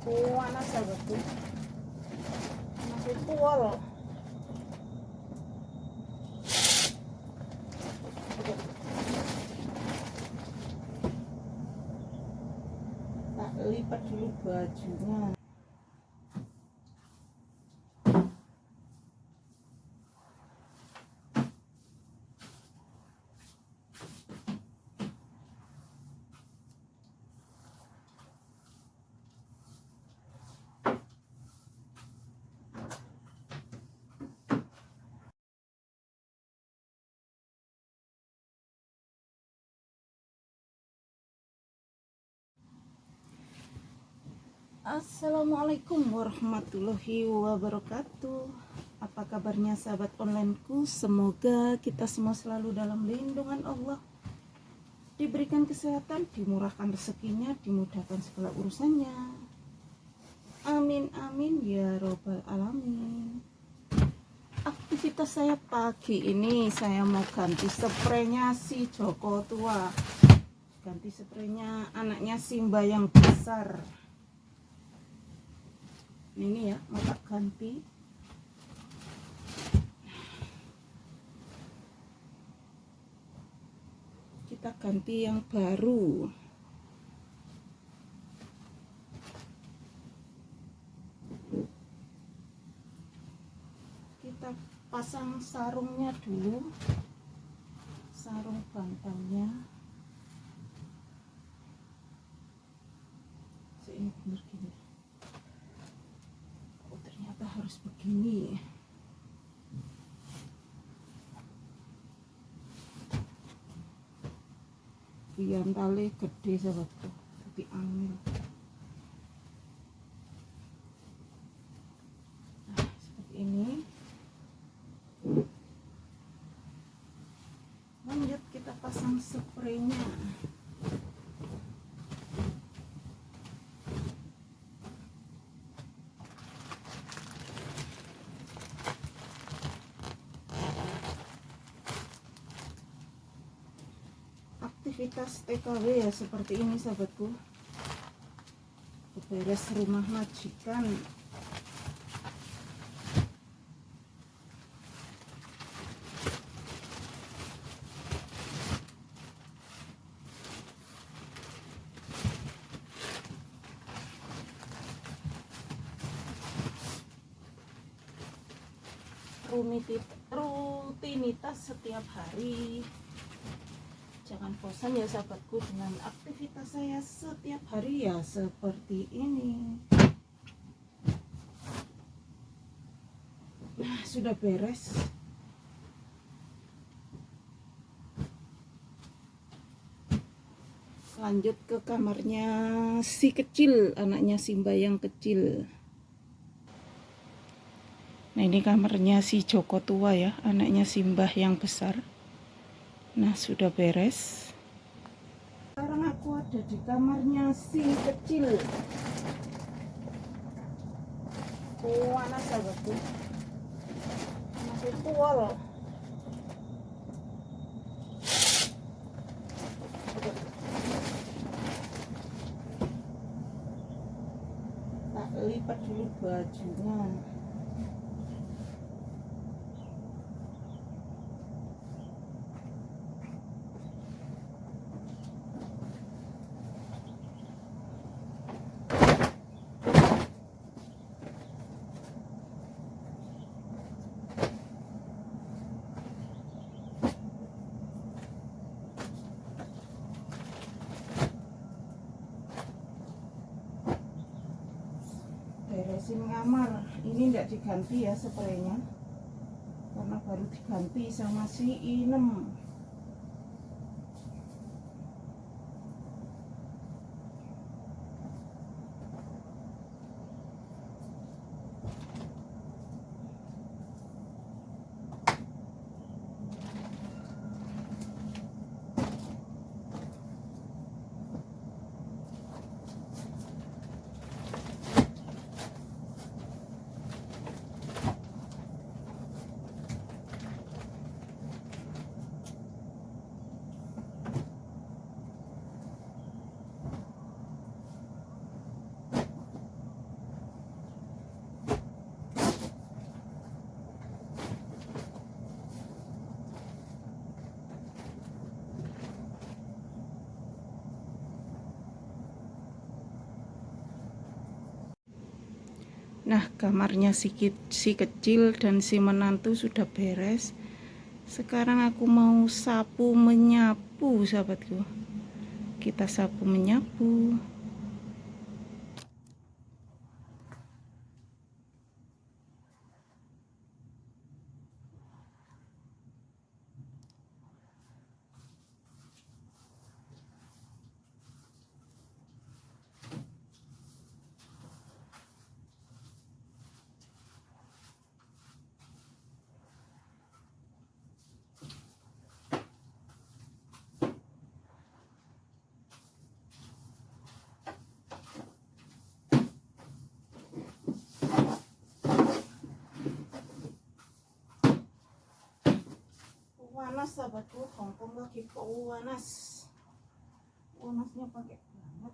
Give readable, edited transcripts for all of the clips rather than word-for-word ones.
Panas sahabatku, masih tua loh. Tak lipat dulu bajunya. Assalamualaikum warahmatullahi wabarakatuh. Apa kabarnya sahabat onlineku? Semoga kita semua selalu dalam lindungan Allah, diberikan kesehatan, dimurahkan rezekinya, dimudahkan segala urusannya. Amin amin ya robbal alamin. Aktivitas saya pagi ini, saya mau ganti spraynya si Joko tua, ganti spraynya anaknya Simba yang besar. Ini ya, mau tak ganti. Kita ganti yang baru. Kita pasang sarungnya dulu, sarung bantalnya. Ini bener gini. Oh, ternyata harus begini. Biar tali gede sahabatku, tapi angin. Nah, seperti ini. Lanjut kita pasang spraynya. Aktivitas TKW ya seperti ini sahabatku, beres rumah majikan. Rutinitas setiap hari. Jangan bosan ya sahabatku dengan aktivitas saya setiap hari ya seperti ini. Nah, sudah beres. Lanjut ke kamarnya si kecil, anaknya Simba yang kecil. Nah, ini kamarnya si Joko tua ya, anaknya Simba yang besar. Nah, sudah beres. Sekarang aku ada di kamarnya si kecil. Panas sahabatku, masih tua loh. Tak lipat dulu bajunya. Beresin kamar. Ini tidak diganti ya spraynya, karena baru diganti sama si Inem. Nah, kamarnya si kecil dan si menantu sudah beres. Sekarang aku mau sapu menyapu, sahabatku. Kita sapu menyapu. Panas, sahabatku. Hongkong lagi panas. Panasnya pakai banget.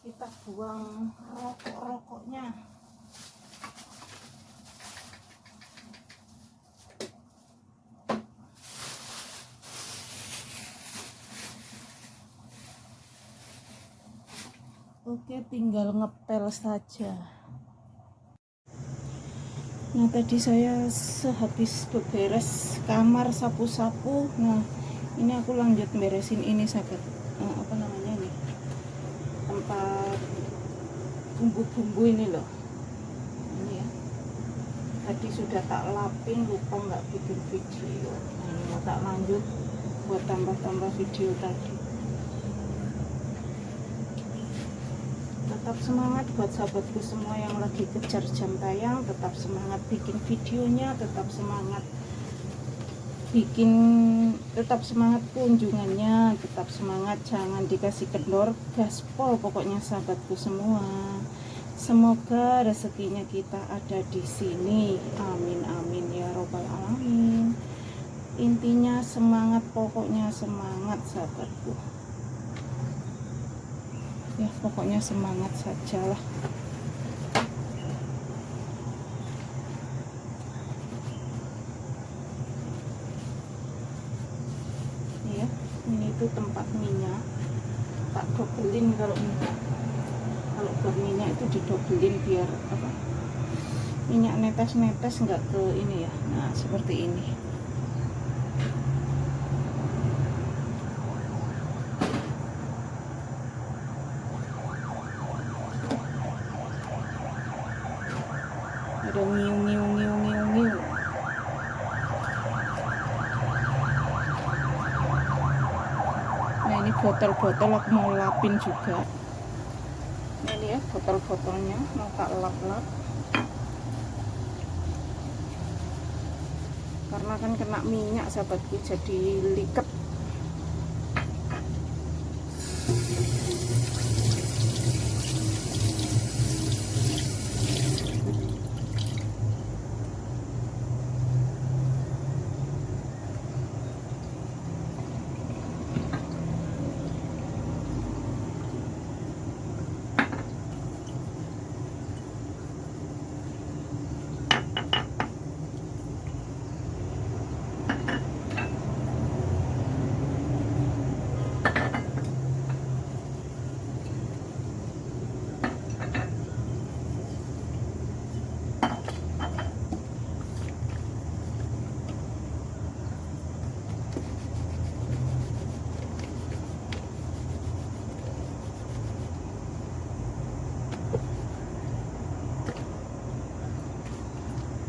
Kita buang rokok-rokoknya. Oke, tinggal ngepel saja. Nah, tadi saya sehabis beberes kamar sapu-sapu. Nah, ini aku lanjut beresin ini sahabat. Apa namanya nih? Tempat bumbu-bumbu ini loh. Ini ya. Tadi sudah tak lapin, lupa nggak bikin video. Nah, ini mau tak lanjut buat tambah-tambah video tadi. Tetap semangat buat sahabatku semua yang lagi kejar jam tayang, tetap semangat bikin videonya, tetap semangat kunjungannya, tetap semangat, jangan dikasih kendor, gaspol pokoknya sahabatku semua. Semoga rezekinya kita ada di sini, amin amin ya robbal alamin. Intinya semangat, pokoknya semangat sahabatku ya, pokoknya semangat sajalah. Ya, ini tuh tempat minyak, tak dobelin kalau buat minyak itu didobelin biar apa, minyak netes-netes nggak ke ini ya. Nah seperti ini. Ada ngiu. Nah ini botol-botol aku mau lapin juga. Nah, ini ya botol-botolnya mau tak lap-lap, karena kan kena minyak sahabatku jadi liket.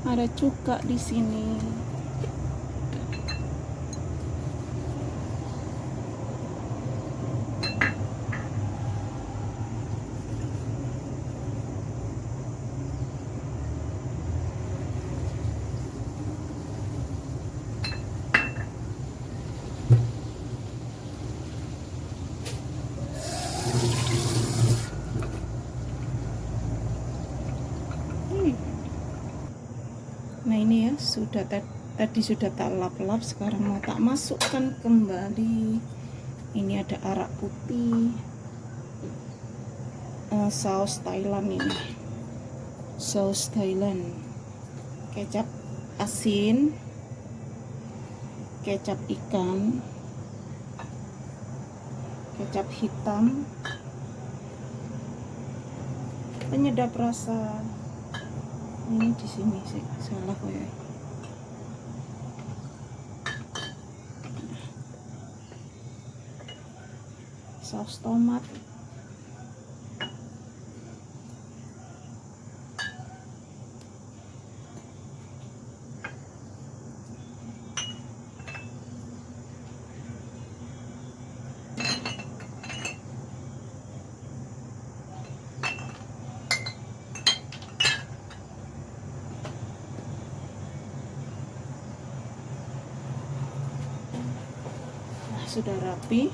Ada cuka di sini. Nah ini ya sudah tadi sudah tak lap-lap, sekarang mau tak masukkan kembali. Ini ada arak putih, saus Thailand, ini saus Thailand, kecap asin, kecap ikan, kecap hitam, penyedap rasa. Ini di sini sih salah kok ya. Saus tomat, sudah rapi.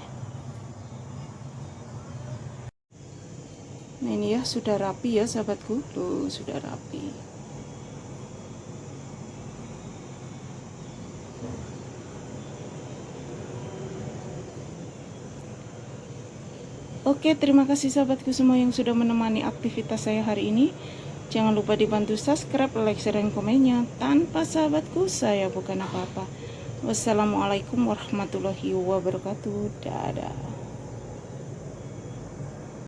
Nah ini ya sudah rapi ya sahabatku, tuh sudah rapi. Oke, terima kasih sahabatku semua yang sudah menemani aktivitas saya hari ini. Jangan lupa dibantu subscribe, like, share, dan komennya. Tanpa sahabatku saya bukan apa-apa. Wassalamualaikum warahmatullahi wabarakatuh. Dadah.